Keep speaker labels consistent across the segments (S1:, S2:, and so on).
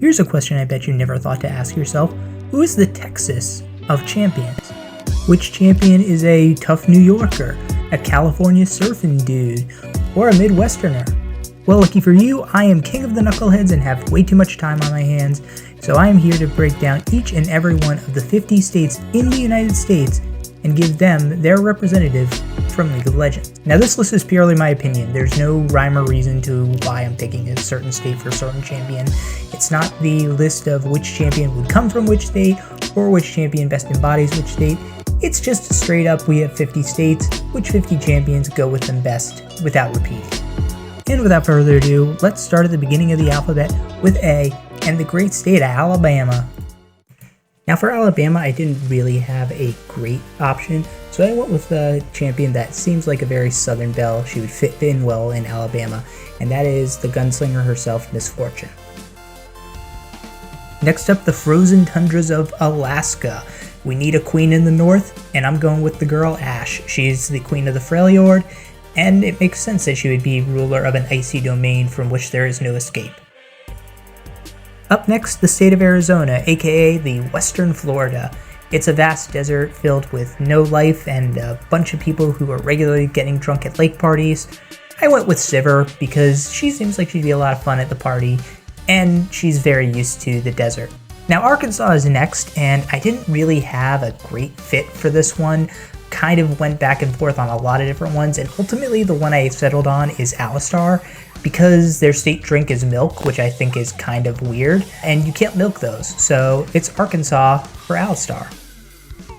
S1: Here's a question I bet you never thought to ask yourself. Who is the Texas of champions? Which champion is a tough New Yorker, a California surfing dude, or a Midwesterner? Well, lucky for you, I am king of the knuckleheads and have way too much time on my hands, so I am here to break down each and every one of the 50 states in the United States and give them their representative from League of Legends. Now, this list is purely my opinion. There's no rhyme or reason to why I'm picking a certain state for a certain champion. It's not the list of which champion would come from which state or which champion best embodies which state. It's just straight up, we have 50 states, which 50 champions go with them best without repeating. And without further ado, let's start at the beginning of the alphabet with A and the great state of Alabama. Now for Alabama, I didn't really have a great option, so I went with a champion that seems like a very Southern belle. She would fit in well in Alabama, and that is the gunslinger herself, Miss Fortune. Next up, the frozen tundras of Alaska. We need a queen in the north, and I'm going with the girl Ashe. She's the queen of the Freljord, and it makes sense that she would be ruler of an icy domain from which there is no escape. Up next, the state of Arizona, aka the Western Florida. It's a vast desert filled with no life and a bunch of people who are regularly getting drunk at lake parties. I went with Sivir because she seems like she'd be a lot of fun at the party, and she's very used to the desert. Now Arkansas is next, and I didn't really have a great fit for this one. Kind of went back and forth on a lot of different ones, and ultimately the one I settled on is Alistar, because their state drink is milk, which I think is kind of weird, and you can't milk those, so it's Arkansas for Alistar.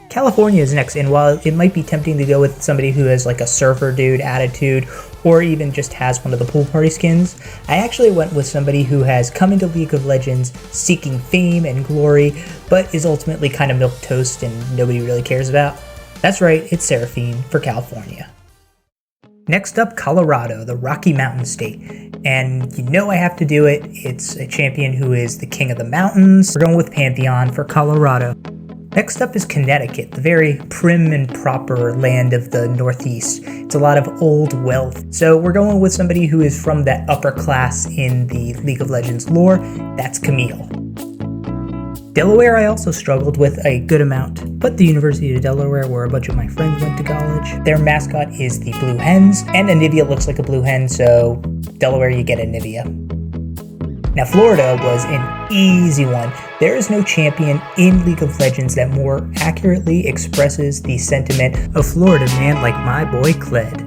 S1: California is next, and while it might be tempting to go with somebody who has like a surfer dude attitude, or even just has one of the pool party skins, I actually went with somebody who has come into League of Legends seeking fame and glory, but is ultimately kind of milquetoast and nobody really cares about. That's right, it's Seraphine for California. Next up, Colorado, the Rocky Mountain state. And you know I have to do it. It's a champion who is the king of the mountains. We're going with Pantheon for Colorado. Next up is Connecticut, the very prim and proper land of the Northeast. It's a lot of old wealth. So we're going with somebody who is from that upper class in the League of Legends lore. That's Camille. Delaware I also struggled with a good amount, but the University of Delaware, where a bunch of my friends went to college, their mascot is the Blue Hens, and Anivia looks like a blue hen, so Delaware you get Anivia. Now Florida was an easy one. There is no champion in League of Legends that more accurately expresses the sentiment of Florida man like my boy Kled.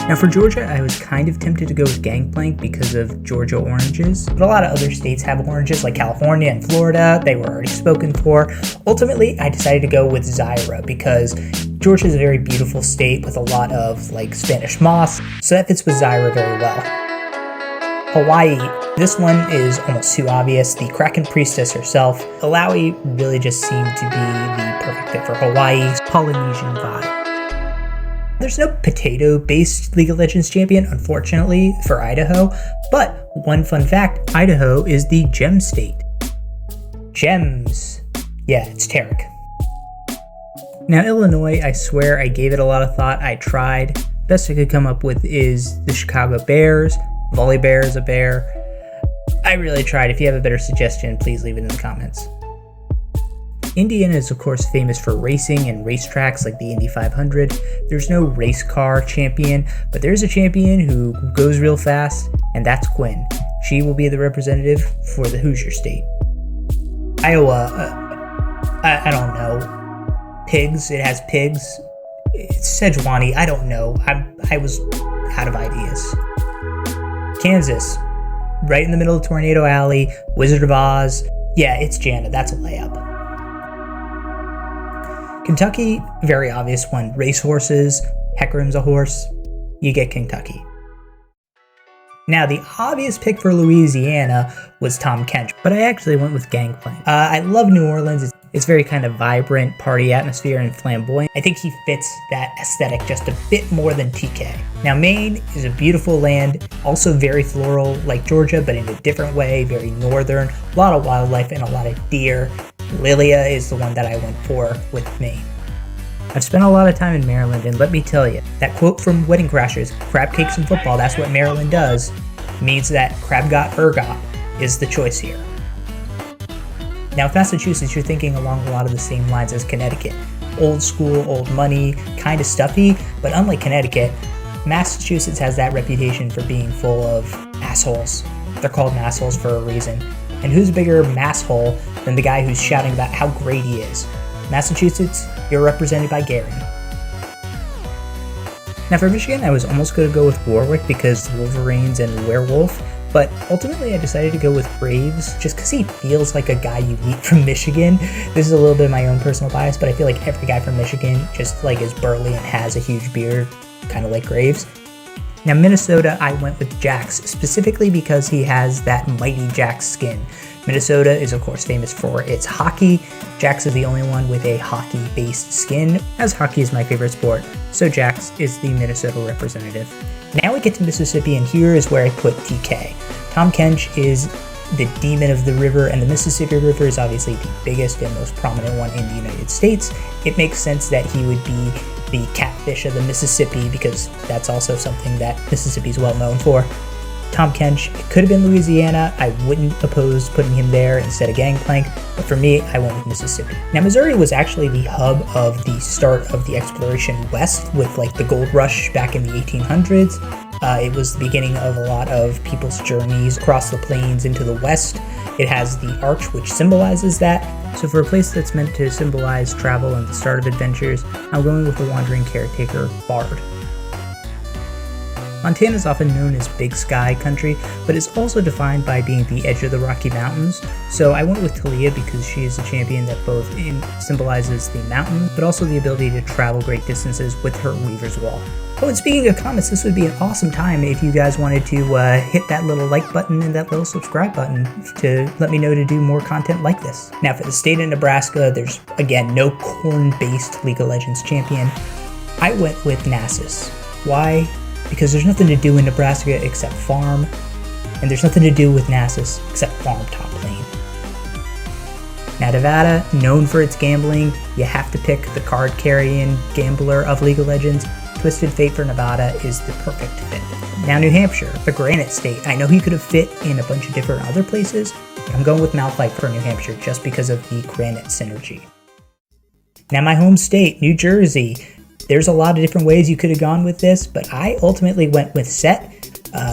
S1: Now for Georgia, I was kind of tempted to go with Gangplank because of Georgia oranges, but a lot of other states have oranges like California and Florida. They were already spoken for. Ultimately, I decided to go with Zyra because Georgia is a very beautiful state with a lot of like Spanish moss, so that fits with Zyra very well. Hawaii, this one is almost too obvious. The Kraken Priestess herself. Alawi really just seemed to be the perfect fit for Hawaii's Polynesian vibe. There's no potato-based League of Legends champion, unfortunately, for Idaho, but one fun fact, Idaho is the gem state. Gems. Yeah, it's Tarek. Now Illinois, I swear I gave it a lot of thought. I tried. Best I could come up with is the Chicago Bears. Volley Bear is a bear. I really tried. If you have a better suggestion, please leave it in the comments. Indiana is of course famous for racing and racetracks like the Indy 500. There's no race car champion, but there's a champion who goes real fast, and that's Quinn. She will be the representative for the Hoosier state. Iowa, I don't know. Pigs, it has pigs. It's Sejuani, I don't know. I was out of ideas. Kansas, right in the middle of Tornado Alley, Wizard of Oz. Yeah, it's Jana, that's a layup. Kentucky, very obvious one. Racehorses, Hecarim's a horse. You get Kentucky. Now, the obvious pick for Louisiana was Tom Kench, but I actually went with Gangplank. I love New Orleans. It's very kind of vibrant, party atmosphere, and flamboyant. I think he fits that aesthetic just a bit more than TK. Now, Maine is a beautiful land, also very floral like Georgia, but in a different way, very northern, a lot of wildlife and a lot of deer. Lilia is the one that I went for with Maine. I've spent a lot of time in Maryland, and let me tell you, that quote from Wedding Crashers, crab cakes and football, that's what Maryland does, means that crab got ergot. is the choice here. Now with Massachusetts, you're thinking along a lot of the same lines as Connecticut. Old school, old money, kind of stuffy, but unlike Connecticut, Massachusetts has that reputation for being full of assholes. They're called massholes for a reason. And who's a bigger masshole than the guy who's shouting about how great he is? Massachusetts, you're represented by Gary. Now for Michigan, I was almost going to go with Warwick because Wolverines and Werewolf, but ultimately I decided to go with Graves just because he feels like a guy you meet from Michigan. This is a little bit of my own personal bias, but I feel like every guy from Michigan just like is burly and has a huge beard, kind of like Graves. Now Minnesota, I went with Jax, specifically because he has that mighty Jax skin. Minnesota is of course famous for its hockey. Jax is the only one with a hockey-based skin, as hockey is my favorite sport, so Jax is the Minnesota representative. Now we get to Mississippi, and here is where I put TK. Tom Kench is the demon of the river, and the Mississippi River is obviously the biggest and most prominent one in the United States. It makes sense that he would be the catfish of the Mississippi because that's also something that Mississippi is well known for. Tom Kench, it could have been Louisiana. I wouldn't oppose putting him there instead of Gangplank, but for me, I went with Mississippi. Now, Missouri was actually the hub of the start of the exploration west with like the gold rush back in the 1800s. It was the beginning of a lot of people's journeys across the plains into the west. It has the arch, which symbolizes that. So for a place that's meant to symbolize travel and the start of adventures, I'm going with the wandering caretaker, Bard. Montana is often known as Big Sky country, but is also defined by being the edge of the Rocky Mountains. So I went with Talia because she is a champion that both symbolizes the mountain, but also the ability to travel great distances with her Weaver's Wall. Oh, and speaking of comments, this would be an awesome time if you guys wanted to hit that little like button and that little subscribe button to let me know to do more content like this. Now for the state of Nebraska, there's again no corn-based League of Legends champion. I went with Nasus. Why? Because there's nothing to do in Nebraska except farm, and there's nothing to do with Nasus except farm top lane. Now Nevada, known for its gambling, you have to pick the card-carrying gambler of League of Legends. Twisted Fate for Nevada is the perfect fit. Now New Hampshire, the Granite State. I know he could have fit in a bunch of different other places, but I'm going with Malphite for New Hampshire just because of the Granite synergy. Now my home state, New Jersey. There's a lot of different ways you could have gone with this, but I ultimately went with Set.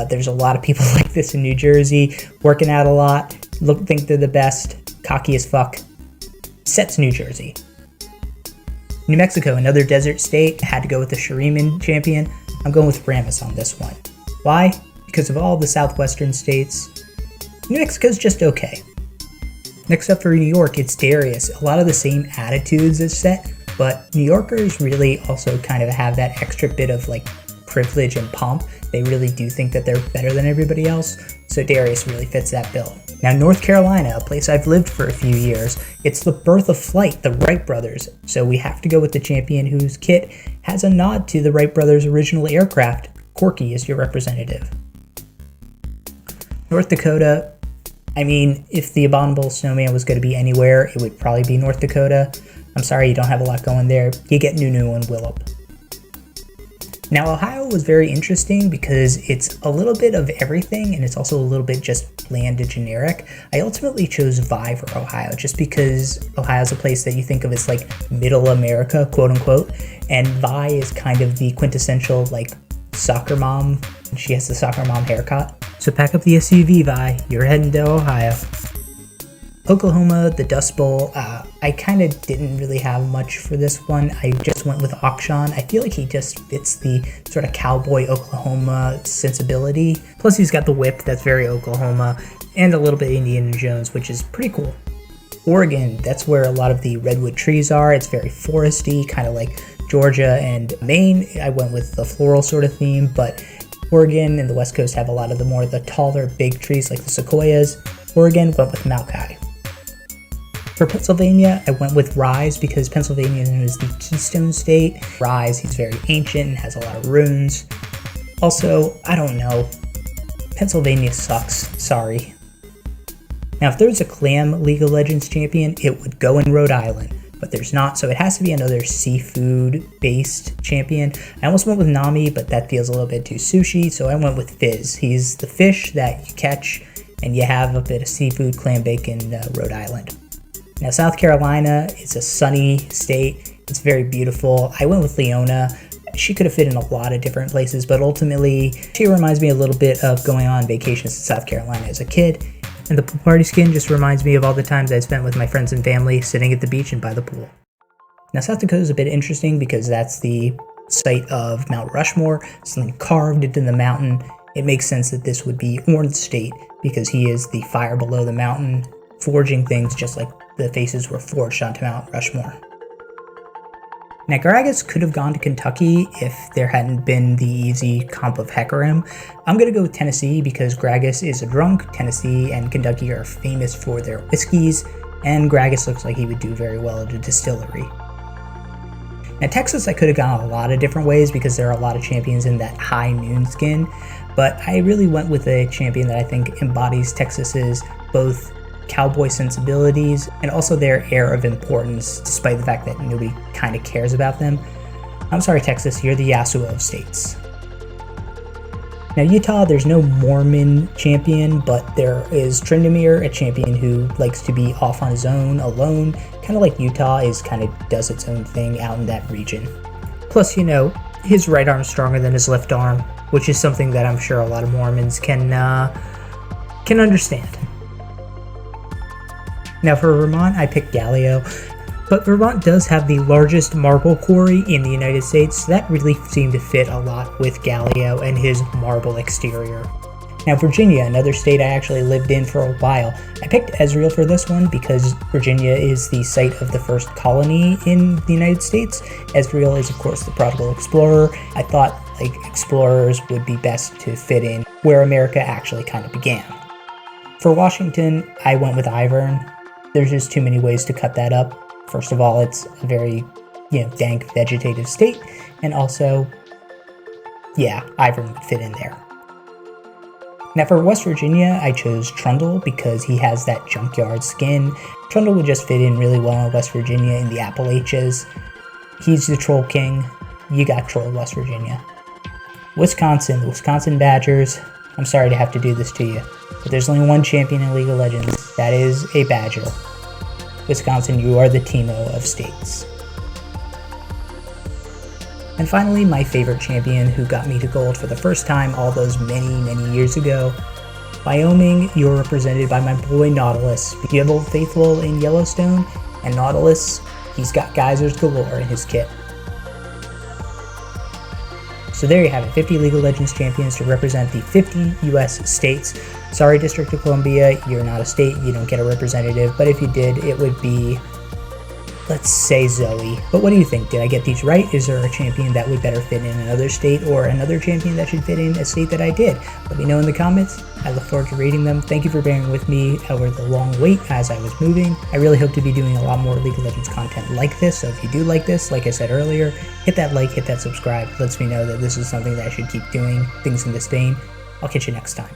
S1: There's a lot of people like this in New Jersey, working out a lot, think they're the best, cocky as fuck. Set's New Jersey. New Mexico, another desert state, had to go with the Shuriman champion. I'm going with Rammus on this one. Why? Because of all the southwestern states, New Mexico's just okay. Next up for New York, it's Darius. A lot of the same attitudes as Set, but New Yorkers really also kind of have that extra bit of like privilege and pomp. They really do think that they're better than everybody else, so Darius really fits that bill. Now North Carolina, a place I've lived for a few years, it's the birth of flight, the Wright brothers, so we have to go with the champion whose kit has a nod to the Wright brothers' original aircraft. Corky is your representative. North Dakota, I mean, if the Abominable Snowman was going to be anywhere, it would probably be North Dakota. I'm sorry you don't have a lot going there. You get Nunu and Willop. Now Ohio was very interesting because it's a little bit of everything and it's also a little bit just bland and generic. I ultimately chose Vi for Ohio just because Ohio's a place that you think of as like middle America, quote unquote, and Vi is kind of the quintessential like soccer mom. She has the soccer mom haircut. So pack up the SUV, Vi. You're heading to Ohio. Oklahoma, the Dust Bowl, I kind of didn't really have much for this one. I just went with Akshan. I feel like he just fits the sort of cowboy Oklahoma sensibility. Plus he's got the whip that's very Oklahoma, and a little bit Indiana Jones, which is pretty cool. Oregon, that's where a lot of the redwood trees are. It's very foresty, kind of like Georgia and Maine. I went with the floral sort of theme, but Oregon and the West Coast have a lot of the taller big trees like the sequoias. Oregon went with Maokai. For Pennsylvania, I went with Rise because Pennsylvania is known as the Keystone State. Rise, he's very ancient and has a lot of runes. Also, I don't know. Pennsylvania sucks. Sorry. Now, if there's a Clam League of Legends champion, it would go in Rhode Island, but there's not, so it has to be another seafood-based champion. I almost went with Nami, but that feels a little bit too sushi, so I went with Fizz. He's the fish that you catch and you have a bit of seafood, clam bacon, Rhode Island. Now, South Carolina is a sunny state. It's very beautiful. I went with Leona. She could have fit in a lot of different places, but ultimately, she reminds me a little bit of going on vacations to South Carolina as a kid. And the pool party skin just reminds me of all the times I spent with my friends and family sitting at the beach and by the pool. Now, South Dakota is a bit interesting because that's the site of Mount Rushmore, something carved into the mountain. It makes sense that this would be Orange State because he is the fire below the mountain, forging things just like the faces were forged onto Mount Rushmore. Now, Gragas could have gone to Kentucky if there hadn't been the easy comp of Hecarim. I'm going to go with Tennessee because Gragas is a drunk. Tennessee and Kentucky are famous for their whiskeys, and Gragas looks like he would do very well at a distillery. Now, Texas, I could have gone a lot of different ways because there are a lot of champions in that high noon skin, but I really went with a champion that I think embodies Texas's both cowboy sensibilities and also their air of importance, despite the fact that nobody kind of cares about them. I'm sorry, Texas, you're the Yasuo of states. Now, Utah, there's no Mormon champion, but there is Tryndamere, a champion who likes to be off on his own, alone, kind of like Utah does its own thing out in that region. Plus, his right arm's stronger than his left arm, which is something that I'm sure a lot of Mormons can understand. Now for Vermont, I picked Galio, but Vermont does have the largest marble quarry in the United States, so that really seemed to fit a lot with Galio and his marble exterior. Now Virginia, another state I actually lived in for a while. I picked Ezreal for this one because Virginia is the site of the first colony in the United States. Ezreal is of course the prodigal explorer. I thought explorers would be best to fit in where America actually kind of began. For Washington, I went with Ivern. There's just too many ways to cut that up. First of all, it's a very, dank vegetative state, and also, Ivern would fit in there. Now for West Virginia, I chose Trundle because he has that junkyard skin. Trundle would just fit in really well in West Virginia in the Appalachians. He's the Troll King. You got Troll West Virginia. Wisconsin, the Wisconsin Badgers. I'm sorry to have to do this to you, but there's only one champion in League of Legends. That is a Badger. Wisconsin, you are the Teemo of states. And finally, my favorite champion who got me to gold for the first time all those many, many years ago. Wyoming, you're represented by my boy Nautilus. You have Old Faithful in Yellowstone, and Nautilus, he's got geysers galore in his kit. So there you have it, 50 League of Legends champions to represent the 50 US states. Sorry, District of Columbia, you're not a state, you don't get a representative, but if you did, it would be, let's say Zoe. But what do you think? Did I get these right? Is there a champion that would better fit in another state, or another champion that should fit in a state that I did? Let me know in the comments. I look forward to reading them. Thank you for bearing with me over the long wait as I was moving. I really hope to be doing a lot more League of Legends content like this, so if you do like this, like I said earlier, hit that like, hit that subscribe. It lets me know that this is something that I should keep doing, things in this vein. I'll catch you next time.